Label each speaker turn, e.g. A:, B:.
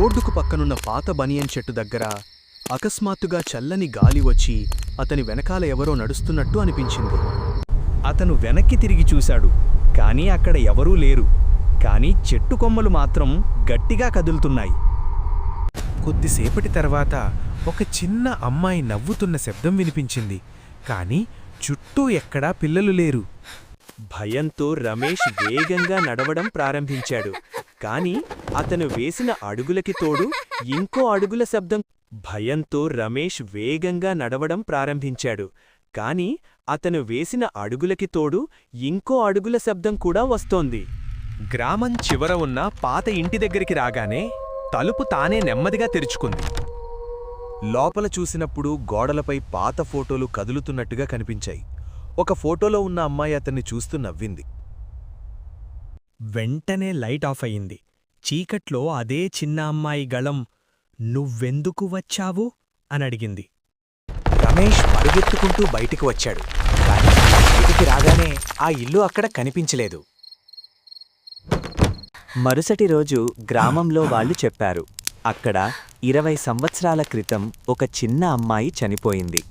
A: రోడ్డుకు పక్కనున్న పాత బనియన్ చెట్టు దగ్గర అకస్మాత్తుగా చల్లని గాలి వచ్చి అతని వెనకాల ఎవరో నడుస్తున్నట్టు అనిపించింది.
B: అతను వెనక్కి తిరిగి చూశాడు, కానీ అక్కడ ఎవరూ లేరు. కానీ చెట్టు కొమ్మలు మాత్రం గట్టిగా కదులుతున్నాయి.
C: కొద్దిసేపటి తర్వాత ఒక చిన్న అమ్మాయి నవ్వుతున్న శబ్దం వినిపించింది. కాని చుట్టూ ఎక్కడా పిల్లలు లేరు.
B: భయంతో రమేష్ వేగంగా నడవడం ప్రారంభించాడు. కాని అతను వేసిన అడుగులకి తోడు ఇంకో అడుగుల శబ్దం. భయంతో రమేష్ వేగంగా నడవడం ప్రారంభించాడు. కాని అతను వేసిన అడుగులకి తోడు ఇంకో అడుగుల శబ్దం కూడా వస్తోంది.
C: గ్రామం చివర ఉన్న పాత ఇంటి దగ్గరికి రాగానే తలుపు తానే నెమ్మదిగా తెరుచుకుంది. లోపల చూసినప్పుడు గోడలపై పాత ఫోటోలు కదులుతున్నట్టుగా కనిపించాయి. ఒక ఫోటోలో ఉన్న అమ్మాయి అతన్ని చూస్తూ నవ్వింది.
D: వెంటనే లైట్ ఆఫ్ అయింది. చీకట్లో అదే చిన్న అమ్మాయి గళం, "నువ్వెందుకు వచ్చావు?" అనడిగింది.
E: రమేష్ పరుగెత్తుకుంటూ బయటికి వచ్చాడు. కానీ బయటికి రాగానే ఆ ఇల్లు అక్కడ కనిపించలేదు.
F: మరుసటి రోజు గ్రామంలో వాళ్ళు చెప్పారు, అక్కడ 20 సంవత్సరాల క్రితం ఒక చిన్న అమ్మాయి చనిపోయింది.